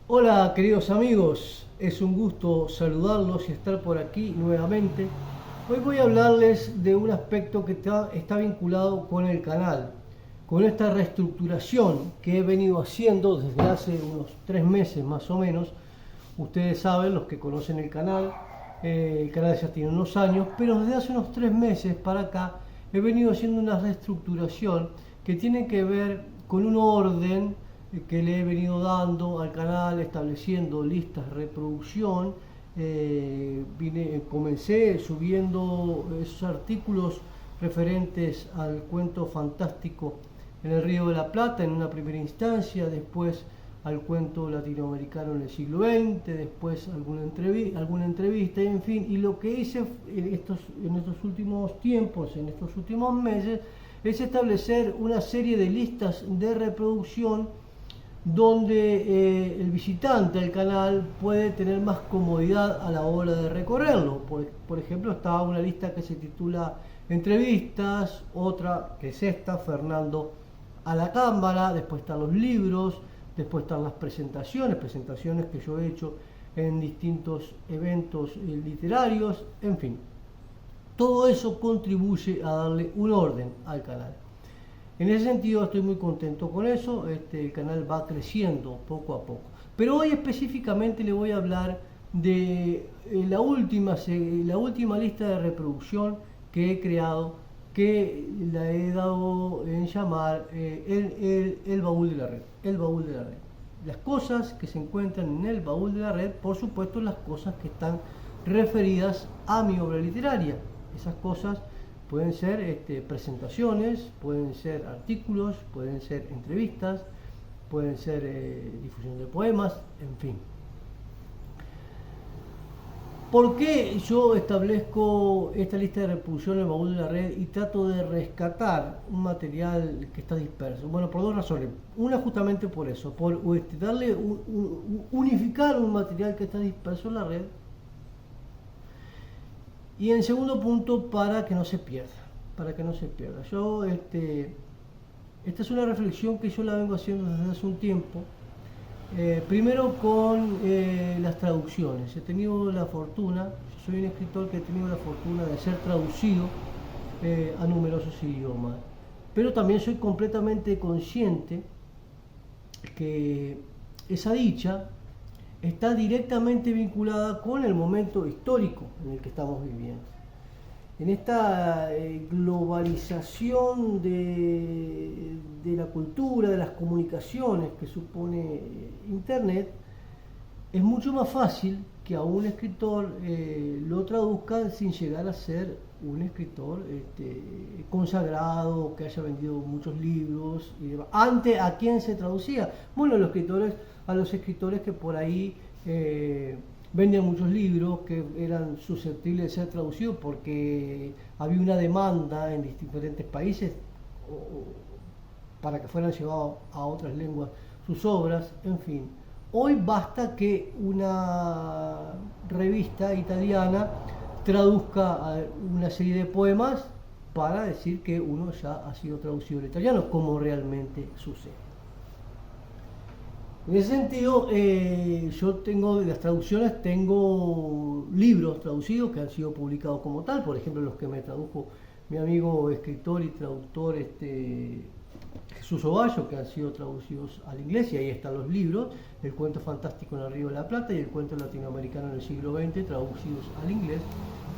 Hola queridos amigos, es un gusto saludarlos y estar por aquí nuevamente. Hoy voy a hablarles de un aspecto que está vinculado con el canal, con esta reestructuración que he venido haciendo desde hace unos 3 meses más o menos. Ustedes saben, los que conocen el canal ya tiene unos años, pero desde hace unos 3 meses para acá he venido haciendo una reestructuración que tiene que ver con un orden que le he venido dando al canal, estableciendo listas de reproducción. Comencé subiendo esos artículos referentes al cuento fantástico en el Río de la Plata en una primera instancia, después al cuento latinoamericano en el siglo XX, después alguna entrevista, en fin, y lo que hice en estos últimos tiempos, en estos últimos meses, es establecer una serie de listas de reproducción donde el visitante del canal puede tener más comodidad a la hora de recorrerlo. Por ejemplo, está una lista que se titula Entrevistas, otra que es esta, Fernando a la Cámara, después están los libros, después están las presentaciones que yo he hecho en distintos eventos literarios, en fin. Todo eso contribuye a darle un orden al canal. En ese sentido estoy muy contento con eso, el canal va creciendo poco a poco. Pero hoy específicamente le voy a hablar de la última lista de reproducción que he creado, que la he dado en llamar el baúl de la red. El baúl de la red. Las cosas que se encuentran en el baúl de la red, por supuesto las cosas que están referidas a mi obra literaria. Esas cosas pueden ser presentaciones, pueden ser artículos, pueden ser entrevistas, pueden ser difusión de poemas, en fin. ¿Por qué yo establezco esta lista de reproducción en el baúl de la red y trato de rescatar un material que está disperso? Bueno, por dos razones. Una justamente por eso, por unificar un material que está disperso en la red. Y en segundo punto, para que no se pierda. Para que no se pierda. Esta es una reflexión que yo la vengo haciendo desde hace un tiempo. Primero con las traducciones. He tenido la fortuna, soy un escritor que he tenido la fortuna de ser traducido a numerosos idiomas. Pero también soy completamente consciente que esa dicha está directamente vinculada con el momento histórico en el que estamos viviendo. En esta globalización de la cultura, de las comunicaciones que supone Internet, es mucho más fácil que a un escritor lo traduzcan sin llegar a ser un escritor consagrado, que haya vendido muchos libros y demás. Antes, ¿a quién se traducía? Bueno, a los escritores que por ahí vendían muchos libros, que eran susceptibles de ser traducidos porque había una demanda en diferentes países para que fueran llevados a otras lenguas sus obras, en fin. Hoy basta que una revista italiana traduzca una serie de poemas para decir que uno ya ha sido traducido al italiano, como realmente sucede. En ese sentido, yo tengo de las traducciones, tengo libros traducidos que han sido publicados como tal, por ejemplo los que me tradujo mi amigo escritor y traductor Jesús Ovallo, que han sido traducidos al inglés, y ahí están los libros, el cuento fantástico en el Río de la Plata y el cuento latinoamericano en el siglo XX, traducidos al inglés.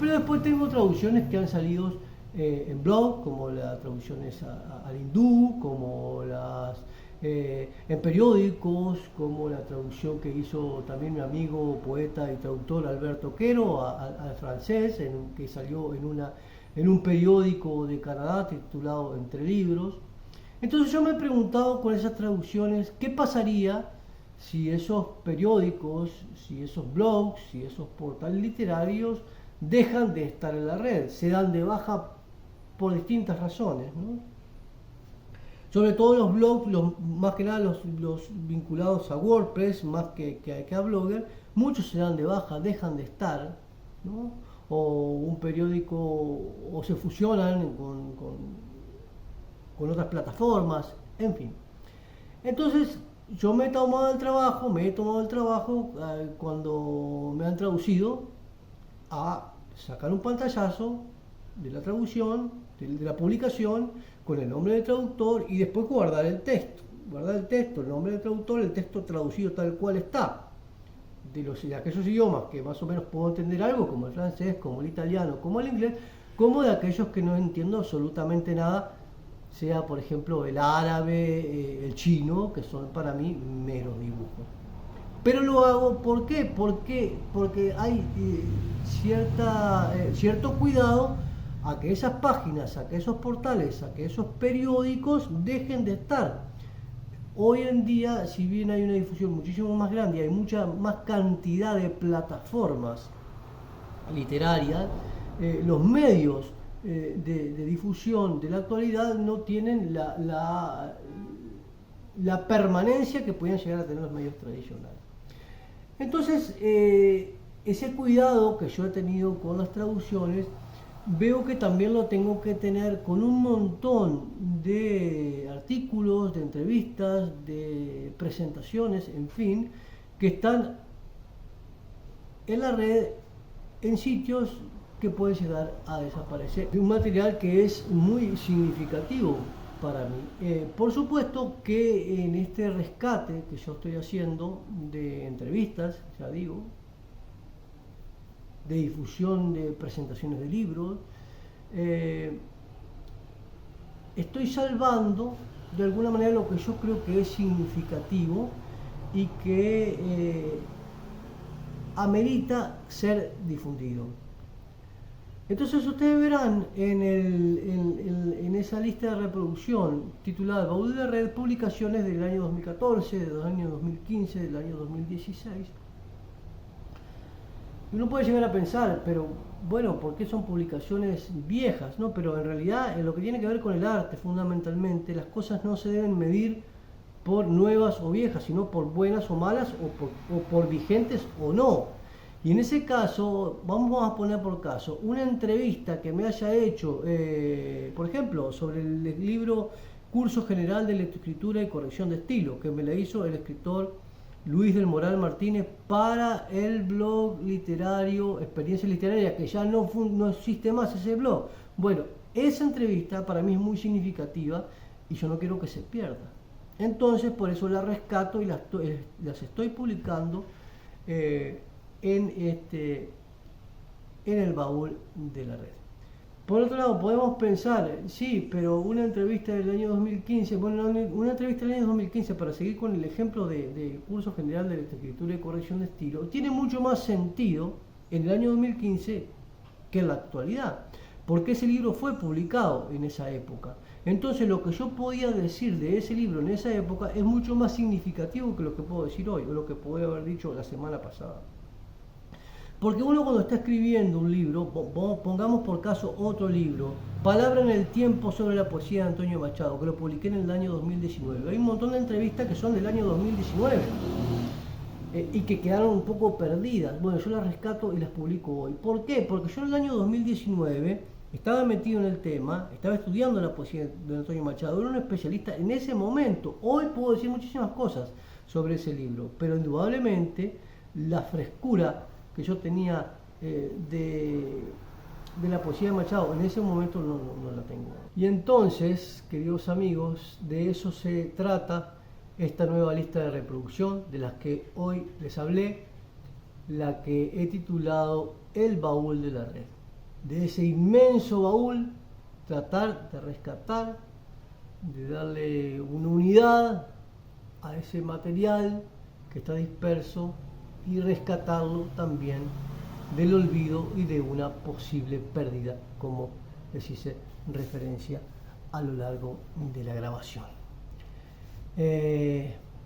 Pero después tengo traducciones que han salido en blog, como las traducciones al hindú, como en periódicos, como la traducción que hizo también mi amigo poeta y traductor Alberto Quero al francés, que salió en un periódico de Canadá titulado Entre Libros. Entonces yo me he preguntado con esas traducciones qué pasaría si esos periódicos, si esos blogs, si esos portales literarios dejan de estar en la red, se dan de baja por distintas razones, ¿no? Sobre todo los blogs, más que nada los vinculados a WordPress, más que a Blogger, muchos se dan de baja, dejan de estar, ¿no? O un periódico, o se fusionan con otras plataformas, en fin. Entonces, yo me he tomado el trabajo, cuando me han traducido a sacar un pantallazo de la traducción, de la publicación, con el nombre del traductor y después guardar el texto, el nombre del traductor, el texto traducido tal cual está. De aquellos idiomas que más o menos puedo entender algo, como el francés, como el italiano, como el inglés, como de aquellos que no entiendo absolutamente nada, sea por ejemplo el árabe, el chino, que son para mí meros dibujos. Pero lo hago, ¿por qué? Porque hay cierto cuidado a que esas páginas, a que esos portales, a que esos periódicos dejen de estar. Hoy en día, si bien hay una difusión muchísimo más grande, hay mucha más cantidad de plataformas literarias, los medios de difusión de la actualidad no tienen la permanencia que podían llegar a tener los medios tradicionales. Entonces, ese cuidado que yo he tenido con las traducciones, veo que también lo tengo que tener con un montón de artículos, de entrevistas, de presentaciones, en fin, que están en la red, en sitios que pueden llegar a desaparecer. Un material que es muy significativo para mí. Por supuesto que en este rescate que yo estoy haciendo de entrevistas, ya digo, de difusión de presentaciones de libros, estoy salvando de alguna manera lo que yo creo que es significativo y que amerita ser difundido. Entonces ustedes verán en esa lista de reproducción titulada Baúl de la Red, publicaciones del año 2014, del año 2015, del año 2016. Uno puede llegar a pensar, pero bueno, ¿por qué son publicaciones viejas? ¿No? Pero en realidad, en lo que tiene que ver con el arte, fundamentalmente, las cosas no se deben medir por nuevas o viejas, sino por buenas o malas, o por vigentes o no. Y en ese caso, vamos a poner por caso, una entrevista que me haya hecho, por ejemplo, sobre el libro Curso General de Lectoescritura y Corrección de Estilo, que me la hizo el escritor Luis del Moral Martínez para el blog literario Experiencia Literaria, que ya no existe más ese blog. Bueno, esa entrevista para mí es muy significativa y yo no quiero que se pierda. Entonces, por eso la rescato y las estoy publicando en el baúl de la red. Por otro lado, podemos pensar, sí, pero una entrevista del año 2015, bueno, una entrevista del año 2015, para seguir con el ejemplo de Curso General de Lectoescritura y Corrección de Estilo, tiene mucho más sentido en el año 2015 que en la actualidad, porque ese libro fue publicado en esa época. Entonces, lo que yo podía decir de ese libro en esa época es mucho más significativo que lo que puedo decir hoy, o lo que podría haber dicho la semana pasada. Porque uno cuando está escribiendo un libro, pongamos por caso otro libro, Palabra en el tiempo sobre la poesía de Antonio Machado, que lo publiqué en el año 2019. Hay un montón de entrevistas que son del año 2019 y que quedaron un poco perdidas. Bueno, yo las rescato y las publico hoy. ¿Por qué? Porque yo en el año 2019 estaba metido en el tema, estaba estudiando la poesía de Antonio Machado, era un especialista en ese momento. Hoy puedo decir muchísimas cosas sobre ese libro, pero indudablemente la frescura que yo tenía de la poesía de Machado en ese momento no la tengo. Y entonces, queridos amigos, de eso se trata esta nueva lista de reproducción de las que hoy les hablé, la que he titulado El Baúl de la Red. De ese inmenso baúl, tratar de rescatar, de darle una unidad a ese material que está disperso y rescatarlo también del olvido y de una posible pérdida, como les hice referencia a lo largo de la grabación.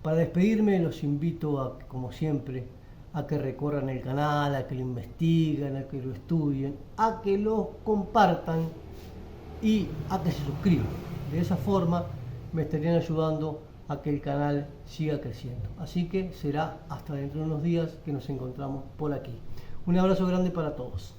Para despedirme los invito a, como siempre, a que recorran el canal, a que lo investiguen, a que lo estudien, a que lo compartan y a que se suscriban. De esa forma me estarían ayudando a que el canal siga creciendo. Así que será hasta dentro de unos días que nos encontramos por aquí. Un abrazo grande para todos.